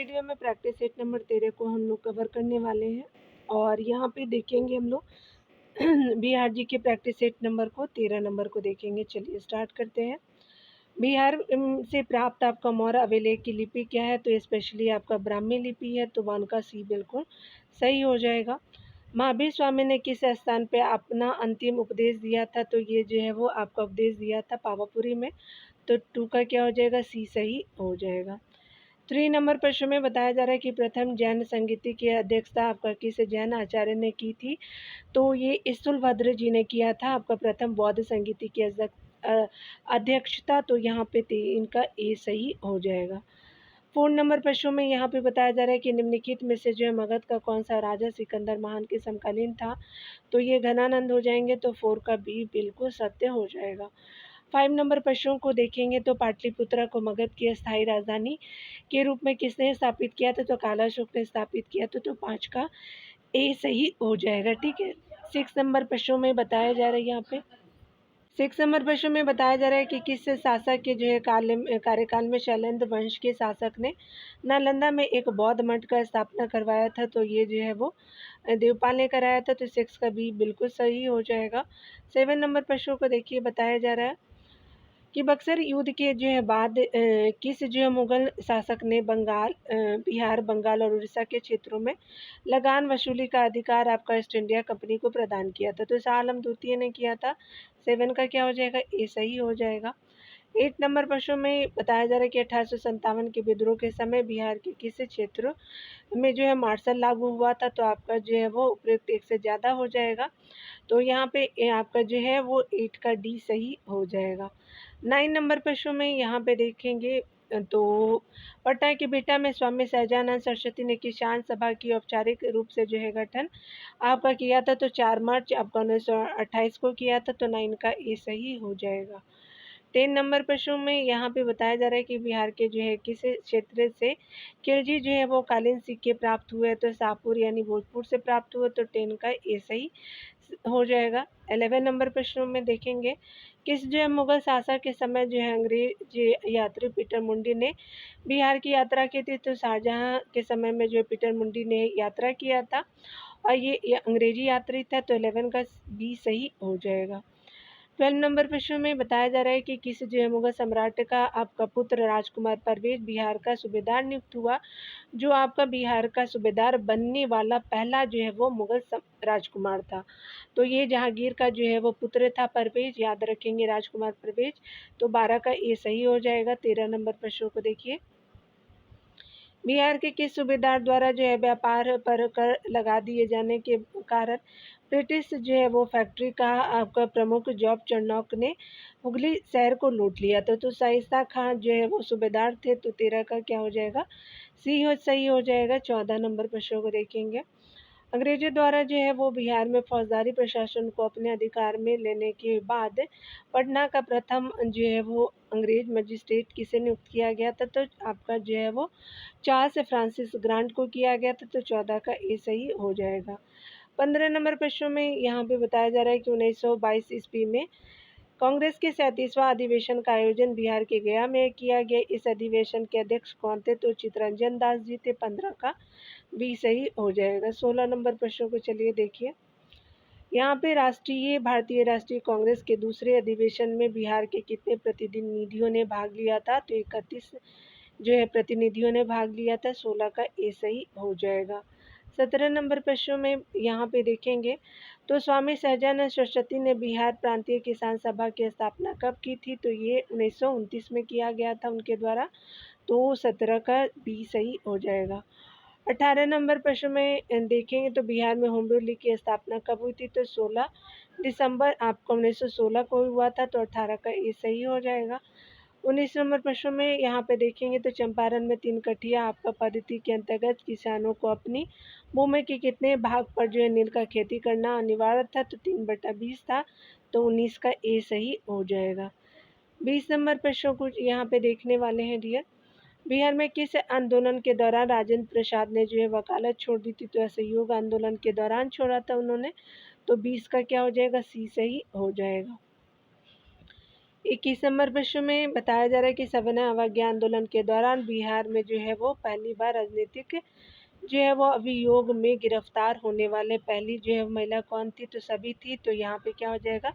Video में practice set number 13 को हम लोग कवर करने वाले हैं और यहाँ पे देखेंगे हम लोग बिहार जी के प्रैक्टिस सेट नंबर को 13 नंबर को देखेंगे। चलिए स्टार्ट करते हैं। बिहार से प्राप्त आपका मौर्य अभिलेख की लिपि क्या है? तो स्पेशली आपका ब्राह्मी लिपि है, तो 1 का सी बिल्कुल सही हो जाएगा। महावीर स्वामी ने किस स्थान पे अपना अंतिम उपदेश दिया था? तो ये जो है वो आपका उपदेश दिया था पावापुरी में, तो 2 का क्या हो जाएगा? सी सही हो जाएगा। 3 नंबर प्रश्न में बताया जा रहा है कि प्रथम जैन संगीति की अध्यक्षता आपका किस जैन आचार्य ने की थी? तो ये स्थूलभद्र जी ने किया था आपका प्रथम बौद्ध संगीति की अध्यक्षता, तो यहाँ पे इनका ए सही हो जाएगा। 4 नंबर प्रश्नों में यहाँ पे बताया जा रहा है कि निम्नलिखित में से जो है मगध का कौन सा राजा सिकंदर महान के समकालीन था? तो ये घनानंद हो जाएंगे, तो 4 का बी बिल्कुल सत्य हो जाएगा। 5 नंबर प्रश्नों को देखेंगे तो पाटलिपुत्र को मगध की अस्थायी राजधानी के रूप में किसने स्थापित किया था? तो कालाशोक ने स्थापित किया था, तो 5 का ए सही हो जाएगा। ठीक है। 6 नंबर प्रश्नों में बताया जा रहा है यहाँ पे 6 नंबर प्रश्न में बताया जा रहा है कि किस शासक के जो है कार्यकाल में शैलेंद्र वंश के शासक ने नालंदा में एक बौद्ध मठ का स्थापना करवाया था? तो ये जो है वो देवपाल ने कराया था, तो 6 का बी बिल्कुल सही हो जाएगा। 7 नंबर प्रश्नों को देखिए, बताया जा रहा है कि बक्सर युद्ध के जो है बाद किस जो है मुगल शासक ने बिहार, बंगाल और उड़ीसा के क्षेत्रों में लगान वसूली का अधिकार आपका ईस्ट इंडिया कंपनी को प्रदान किया था? तो शाह आलम द्वितीय ने किया था। 7 का क्या हो जाएगा? ए सही हो जाएगा। 8 नंबर प्रश्न में बताया जा रहा है कि 1857 के विद्रोह के समय बिहार के किस क्षेत्र में जो है मार्शल लागू हुआ था? तो आपका जो है वो उपयुक्त 1 से ज़्यादा हो जाएगा, तो यहाँ पे आपका जो है वो 8 का डी सही हो जाएगा। 9 नंबर प्रश्न में यहाँ पे देखेंगे तो पटना के बिहटा में स्वामी सहजानंद सरस्वती ने किसान सभा की औपचारिक रूप से जो है गठन आपका किया था? तो 4 मार्च आपका 1928 को किया था, तो 9 का ए सही हो जाएगा। 10 नंबर प्रश्न में यहाँ पे बताया जा रहा है कि बिहार के जो है किस क्षेत्र से खिलजी जो है वो कालीन सिक्के प्राप्त हुए? तो शाहपुर यानी भोजपुर से प्राप्त हुए, तो 10 का ए सही हो जाएगा। 11 नंबर प्रश्नों में देखेंगे किस जो है मुगल शासक के समय जो है अंग्रेज यात्री पीटर मुंडी ने बिहार की यात्रा की थी? तो शाहजहां के समय में जो है पीटर मुंडी ने यात्रा किया था और ये अंग्रेजी यात्री था, तो 11 का बी सही हो जाएगा। 12 नंबर प्रश्न में बताया जा रहा है कि किस जो है मुगल सम्राट का आपका पुत्र राजकुमार परवेज बिहार का सूबेदार नियुक्त हुआ? जो आपका बिहार का सूबेदार बनने वाला पहला जो है वो मुगल राजकुमार था, तो ये जहांगीर का जो है वो पुत्र था परवेज, याद रखेंगे राजकुमार परवेज, तो 12 का ए सही हो जाएगा। 13 नंबर प्रश्नों को देखिए, बिहार के किस सूबेदार द्वारा जो है व्यापार पर कर लगा दिए जाने के कारण ब्रिटिश जो है वो फैक्ट्री का आपका प्रमुख जॉब चरनॉक ने हुगली शहर को लूट लिया था? तो शाइस्ता खान जो है वो सूबेदार थे, तो 13 का क्या हो जाएगा? सही हो जाएगा। 14 नंबर प्रश्नों को देखेंगे, अंग्रेजों द्वारा जो है वो बिहार में फौजदारी प्रशासन को अपने अधिकार में लेने के बाद पटना का प्रथम जो है वो अंग्रेज मजिस्ट्रेट किसे नियुक्त किया गया था? तो आपका जो है वो चार्ल्स फ्रांसिस ग्रांट को किया गया था, तो 14 का ए सही हो जाएगा। 15 नंबर प्रश्नों में यहाँ पे बताया जा रहा है कि 1922 ईस्वी में कांग्रेस के 37वां अधिवेशन का आयोजन बिहार के गया में किया गया। इस अधिवेशन के अध्यक्ष कौन थे? तो चित्तरंजन दास जी थे। 15 का बी सही हो जाएगा। 16 नंबर प्रश्नों को चलिए देखिए, यहाँ पे भारतीय राष्ट्रीय कांग्रेस के दूसरे अधिवेशन में बिहार के कितने प्रतिनिधियों ने भाग लिया था? तो 31 जो है प्रतिनिधियों ने भाग लिया था। 16 का ए सही हो जाएगा। 17 नंबर प्रश्नों में यहाँ पे देखेंगे तो स्वामी सहजानंद सरस्वती ने बिहार प्रांतीय किसान सभा की स्थापना कब की थी? तो ये 1929 में किया गया था उनके द्वारा, तो 17 का बी सही हो जाएगा। 18 नंबर प्रश्न में देखेंगे तो बिहार में होम रूल लीग की स्थापना कब हुई थी? तो 16 दिसंबर आपको 1916 को हुआ था, तो 18 का ए सही हो जाएगा। 19 नंबर प्रश्न में यहाँ पे देखेंगे तो चंपारण में 3 कठिया आपका पद्धति के अंतर्गत किसानों को अपनी भूमि के कितने भाग पर जो है नील का खेती करना अनिवार्य था? तो 3/20 था, तो 19 का ए सही हो जाएगा। 20 नंबर प्रश्नों को यहाँ पे देखने वाले हैं डियर, बिहार में किस आंदोलन के दौरान राजेंद्र प्रसाद ने जो है वकालत छोड़ दी थी? तो असहयोग आंदोलन के दौरान छोड़ा था उन्होंने, तो 20 का क्या हो जाएगा? सी सही हो जाएगा। 21 नंबर प्रश्न में बताया जा रहा है कि सविनय अवज्ञा आंदोलन के दौरान बिहार में जो है वो पहली बार राजनीतिक जो है वो अभियोग में गिरफ्तार होने वाले पहली जो है महिला कौन थी, तो सभी थी। तो यहाँ पे क्या हो जाएगा,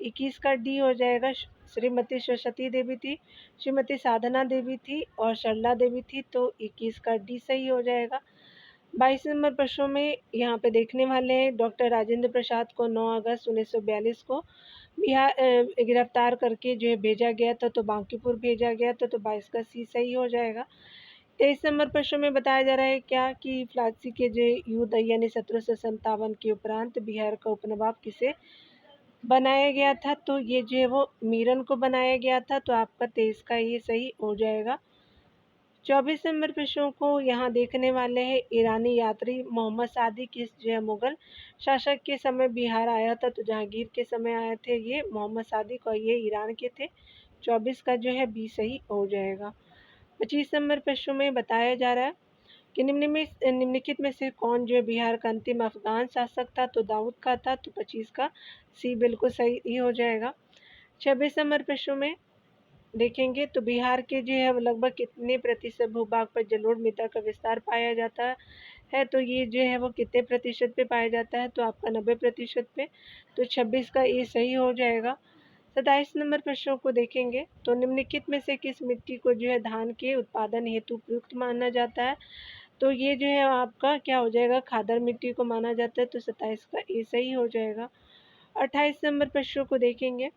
21 का डी हो जाएगा। श्रीमती सरस्वती देवी थी, श्रीमती साधना देवी थी और सरला देवी थी, तो 21 का डी सही हो जाएगा। 22 नंबर प्रश्नों में यहाँ पे देखने वाले हैं डॉक्टर राजेंद्र प्रसाद को 9 अगस्त 1942 को बिहार गिरफ्तार करके जो है भेजा गया था, तो बांकीपुर भेजा गया था, तो 22 का सी सही हो जाएगा। 23 नंबर प्रश्न में बताया जा रहा है क्या कि प्लासी के जो युद्ध यानी 1757 के उपरांत बिहार का उपनवाब किसे बनाया गया था, तो ये जो है वो मीरन को बनाया गया था, तो आपका 23 का ये सही हो जाएगा। 24 नंबर प्रश्नों को यहाँ देखने वाले हैं ईरानी यात्री मोहम्मद सादी किस जो है मुगल शासक के समय बिहार आया था, तो जहांगीर के समय आए थे ये मोहम्मद सादी को, ये ईरान के थे। 24 का जो है बी सही हो जाएगा। 25 नंबर प्रश्नों में बताया जा रहा है कि निम्नलिखित में से कौन जो है बिहार का अंतिम अफगान शासक था, तो दाऊद का था, तो 25 का सी बिल्कुल सही ही हो जाएगा। 26 नंबर प्रश्नों में देखेंगे तो बिहार के जो है लगभग कितने प्रतिशत भूभाग पर जलोढ़ मृदा का विस्तार पाया जाता है, तो ये जो है वो कितने प्रतिशत पे पाया जाता है, तो आपका 90% पे, तो 26 का ये सही हो जाएगा। 27 नंबर प्रश्नों को देखेंगे तो निम्नलिखित में से किस मिट्टी को जो है धान के उत्पादन हेतु उपयुक्त माना जाता है, तो ये जो है आपका क्या हो जाएगा, खादर मिट्टी को माना जाता है, तो 27 का ये सही हो जाएगा। 28 नंबर प्रश्नों को देखेंगे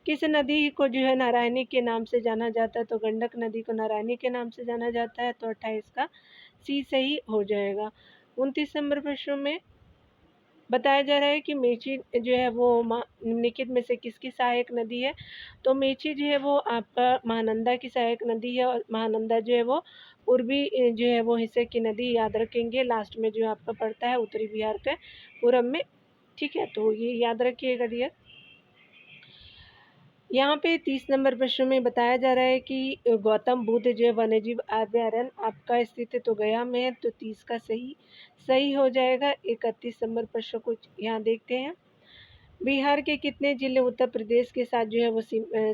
किस नदी को जो है नारायणी के नाम से जाना जाता है, तो गंडक नदी को नारायणी के नाम से जाना जाता है, तो 28 का सी सही हो जाएगा। 29 नंबर प्रश्नों में बताया जा रहा है कि मेची जो है वो निम्नलिखित में से किसकी सहायक नदी है, तो मेची जो है वो आपका महानंदा की सहायक नदी है, और महानंदा जो है वो पूर्वी जो है वो हिस्से की नदी, याद रखेंगे लास्ट में जो आपका पड़ता है उत्तरी बिहार के पूरब में, ठीक है, तो ये याद रखिएगा डियर। यहाँ पे 30 नंबर प्रश्न में बताया जा रहा है कि गौतम बुद्ध जो वन्यजीव अभयारण्य आपका स्थित है, तो गया में है, तो 30 का सही सही हो जाएगा। 31 नंबर प्रश्न को यहाँ देखते हैं बिहार के कितने जिले उत्तर प्रदेश के साथ जो है वो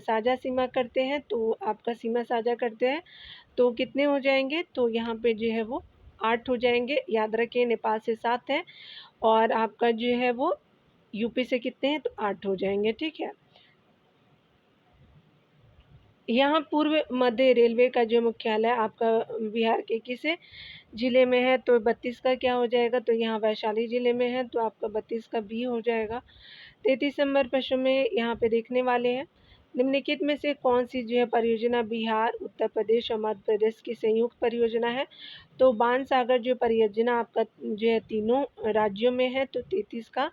साझा सीमा करते हैं, तो आपका सीमा साझा करते हैं, तो कितने हो जाएंगे, तो यहाँ पे जो है वो 8 हो जाएंगे, याद रखें नेपाल से 7 है, और आपका जो है वो यूपी से कितने हैं, तो 8 हो जाएंगे, ठीक है। यहाँ पूर्व मध्य रेलवे का जो मुख्यालय आपका बिहार के किस जिले में है, तो 32 का क्या हो जाएगा, तो यहाँ वैशाली जिले में है, तो आपका 32 का बी हो जाएगा। 33 नंबर प्रश्न में यहाँ पे देखने वाले हैं निम्नलिखित में से कौन सी जो है परियोजना बिहार उत्तर प्रदेश और मध्य प्रदेश की संयुक्त परियोजना है, तो बाण सागर जो परियोजना आपका जो है तीनों राज्यों में है, तो 33 का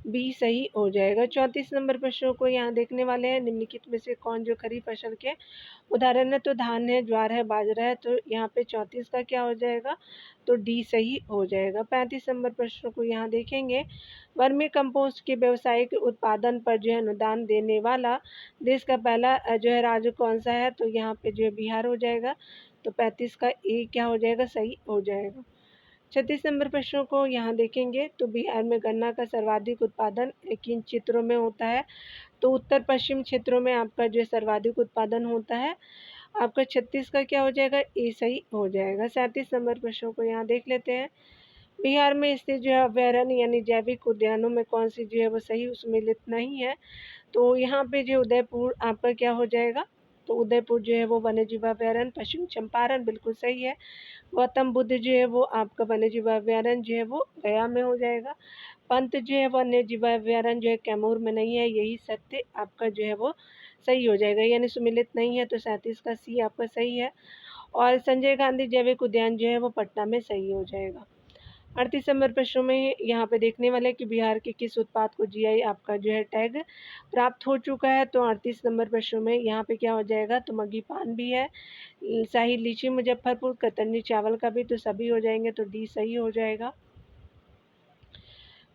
बी सही हो जाएगा। 34 नंबर प्रश्नों को यहाँ देखने वाले हैं निम्नलिखित में से कौन जो खरीफ फसल के उदाहरण है, तो धान है, ज्वार है, बाजरा है, तो यहाँ पे 34 का क्या हो जाएगा, तो डी सही हो जाएगा। 35 नंबर प्रश्नों को यहाँ देखेंगे वर्मी कंपोस्ट के व्यावसायिक उत्पादन पर जो है अनुदान देने वाला देश का पहला जो है राज्य कौन सा है, तो यहाँ पे जो है बिहार हो जाएगा, तो 35 का ए क्या हो जाएगा, सही हो जाएगा। 36 नंबर प्रश्नों को यहाँ देखेंगे तो बिहार में गन्ना का सर्वाधिक उत्पादन किन क्षेत्रों में होता है, तो उत्तर पश्चिम क्षेत्रों में आपका जो सर्वाधिक उत्पादन होता है, आपका 36 का क्या हो जाएगा, ए सही हो जाएगा। 37 नंबर प्रश्नों को यहाँ देख लेते हैं बिहार में स्थित जो है अभयारण्य यानी जैविक उद्यानों में कौन सी जो है वो सही सम्मिलित नहीं है, तो यहाँ पे जो उदयपुर आपका क्या हो जाएगा, तो उदयपुर जो है वो वन्यजीव अभयारण्य, पश्चिम चंपारण बिल्कुल सही है। गौतम बुद्ध जो है वो आपका वन्यजीव अभयारण्य जो है वो गया में हो जाएगा। पंत जो है वन्यजीव अभयारण्य जो है कैमूर में नहीं है, यही सत्य आपका जो है वो सही हो जाएगा, यानी सुमिलित नहीं है, तो 37 का सी आपका सही है। और संजय गांधी जैविक उद्यान जो है वो पटना में सही हो जाएगा। 38 नंबर प्रश्नों में यहाँ पे देखने वाले कि बिहार के किस उत्पाद को जीआई आपका जो है टैग प्राप्त हो चुका है, तो 38 नंबर प्रश्नों में यहाँ पे क्या हो जाएगा, तो मगी पान भी है, शाही लीची मुजफ्फरपुर, कतरनी चावल का भी, तो सभी हो जाएंगे, तो डी सही हो जाएगा।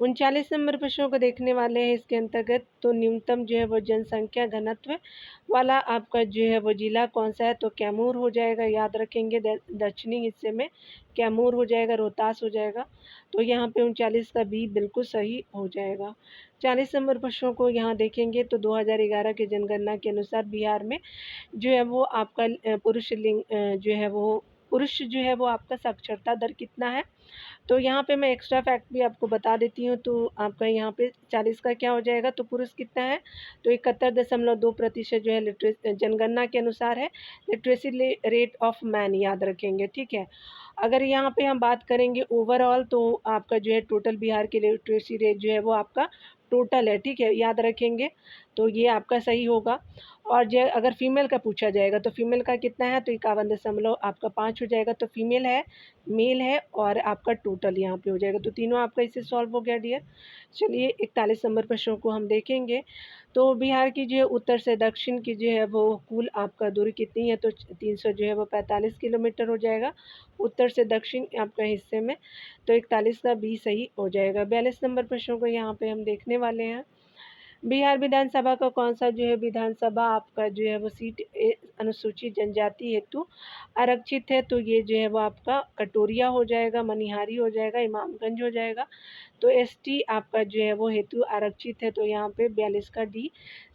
39 नंबर प्रश्नों को देखने वाले हैं इसके अंतर्गत। तो न्यूनतम जो है वो जनसंख्या घनत्व वाला आपका जो है वो ज़िला कौन सा है? तो कैमूर हो जाएगा, याद रखेंगे। दक्षिणी हिस्से में कैमूर हो जाएगा, रोहतास हो जाएगा। तो यहाँ पे 39 का बी बिल्कुल सही हो जाएगा। 40 नंबर प्रश्नों को यहाँ देखेंगे तो 2011 की जनगणना के अनुसार बिहार में जो है वो आपका पुरुष लिंग पुरुष जो है वो आपका साक्षरता दर कितना है? तो यहाँ पे मैं एक्स्ट्रा फैक्ट भी आपको बता देती हूँ। तो आपका यहाँ पे 40 का क्या हो जाएगा? तो पुरुष कितना है? तो 71.2% जो है जनगणना के अनुसार है। लिटरेसी रेट ऑफ मैन याद रखेंगे, ठीक है। अगर यहाँ पे हम बात करेंगे ओवरऑल, तो आपका जो है टोटल बिहार की लिटरेसी रेट जो है वो आपका टोटल है, ठीक है, याद रखेंगे। तो ये आपका सही होगा। और जो अगर फीमेल का पूछा जाएगा तो फीमेल का कितना है? तो 51.5 हो जाएगा। तो फीमेल है, मेल है और आपका टोटल यहाँ पे हो जाएगा। तो तीनों आपका इससे सॉल्व हो गया डियर। चलिए 41 नंबर प्रश्नों को हम देखेंगे। तो बिहार की जो है उत्तर से दक्षिण की जो है वो कुल आपका दूरी कितनी है? तो 300 जो है वो 45 किलोमीटर हो जाएगा उत्तर से दक्षिण आपका हिस्से में। तो 41 का बी सही हो जाएगा। 42 नंबर प्रश्नों को यहाँ पे हम देखने वाले हैं। बिहार विधानसभा का कौन सा जो है विधानसभा आपका जो है वो सीट अनुसूचित जनजाति हेतु आरक्षित है? तो ये जो है वो आपका कटोरिया हो जाएगा, मनिहारी हो जाएगा, इमामगंज हो जाएगा। तो एसटी आपका जो है वो हेतु आरक्षित है। तो यहाँ पे 42 का डी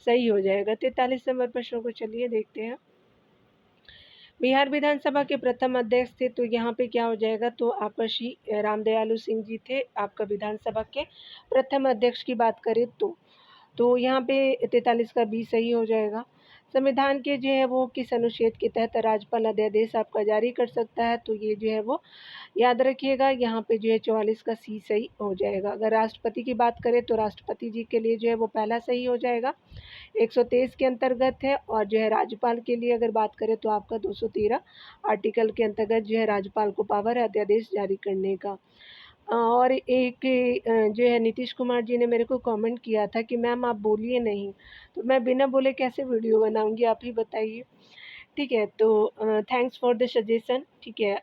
सही हो जाएगा। 43 नंबर प्रश्नों को चलिए देखते हैं। बिहार विधानसभा के प्रथम अध्यक्ष थे, तो यहाँ पे क्या हो जाएगा? तो आपका श्री रामदयालु सिंह जी थे आपका विधानसभा के प्रथम अध्यक्ष की बात करें तो यहाँ पे 43 का बी सही हो जाएगा। संविधान के जो है वो किस अनुच्छेद के तहत राज्यपाल अध्यादेश आपका जारी कर सकता है? तो ये जो है वो याद रखिएगा, यहाँ पे जो है 44 का सी सही हो जाएगा। अगर राष्ट्रपति की बात करें तो राष्ट्रपति जी के लिए जो है वो पहला सही हो जाएगा, 123 के अंतर्गत है। और जो है राज्यपाल के लिए अगर बात करें तो आपका 213 आर्टिकल के अंतर्गत जो है राज्यपाल को पावर है अध्यादेश जारी करने का। और एक जो है नीतीश कुमार जी ने मेरे को कमेंट किया था कि मैम आप बोलिए नहीं, तो मैं बिना बोले कैसे वीडियो बनाऊंगी, आप ही बताइए, ठीक है। तो थैंक्स फॉर द सजेशन, ठीक है।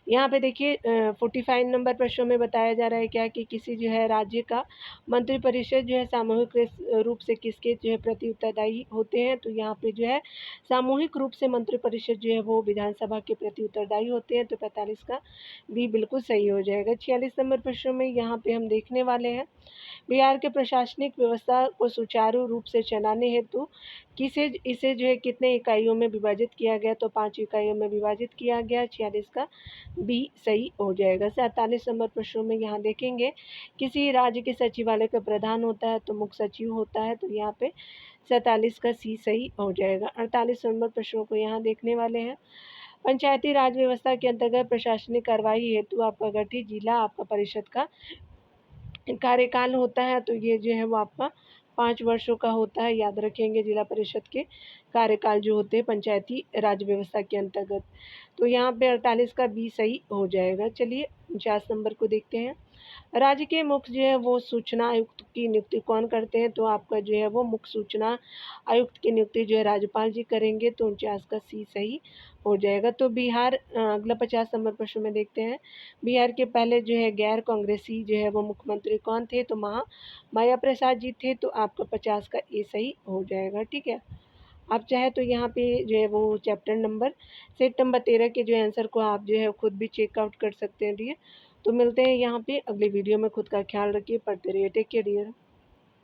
यहाँ पे देखिए 45 नंबर प्रश्नों में बताया जा रहा है क्या कि किसी जो है राज्य का मंत्रिपरिषद जो है सामूहिक रूप से किसके जो है प्रति उत्तरदायी होते हैं? तो यहाँ पे जो है सामूहिक रूप से मंत्रिपरिषद जो है वो विधानसभा के प्रति उत्तरदायी होते हैं। तो 45 का भी बिल्कुल सही हो जाएगा। 46 नंबर प्रश्नों में यहाँ पे हम देखने वाले हैं बिहार के प्रशासनिक व्यवस्था को सुचारू रूप से चलाने हेतु इसे जो है कितने इकाइयों में विभाजित किया गया? तो 5 इकाइयों में विभाजित किया गया। 46 का बी सही हो जाएगा। 47 नंबर प्रश्नों में यहाँ देखेंगे किसी राज्य के सचिवालय का प्रधान होता है तो मुख्य सचिव होता है। तो यहाँ पे 47 का सी सही हो जाएगा। 48 नंबर प्रश्नों को यहाँ देखने वाले हैं। पंचायती राज व्यवस्था के अंतर्गत प्रशासनिक कार्यवाही हेतु आपका गठित जिला आपका परिषद का कार्यकाल होता है। तो ये जो है वो आपका 5 वर्षों का होता है, याद रखेंगे जिला परिषद के कार्यकाल जो होते हैं पंचायती राज व्यवस्था के अंतर्गत। तो यहाँ पे 48 का बी सही हो जाएगा। चलिए 49 नंबर को देखते हैं। राज्य के मुख्य जो है वो सूचना आयुक्त की नियुक्ति कौन करते हैं? तो आपका जो है वो मुख्य सूचना आयुक्त की नियुक्ति जो है राज्यपाल जी करेंगे। तो 49 का सी सही हो जाएगा। तो बिहार अगला 50 नंबर प्रश्न में देखते हैं। बिहार के पहले जो है गैर कांग्रेसी जो है वो मुख्यमंत्री कौन थे? तो माया प्रसाद जी थे। तो आपका 50 का ए सही हो जाएगा, ठीक है। आप चाहे तो यहाँ पे जो है वो चैप्टर नंबर सेट नंबर 13 के जो आंसर को आप जो है खुद भी चेकआउट कर सकते हैं डियर। तो मिलते हैं यहाँ पे अगले वीडियो में। खुद का ख्याल रखिए, पढ़ते रहिए। Take care dear.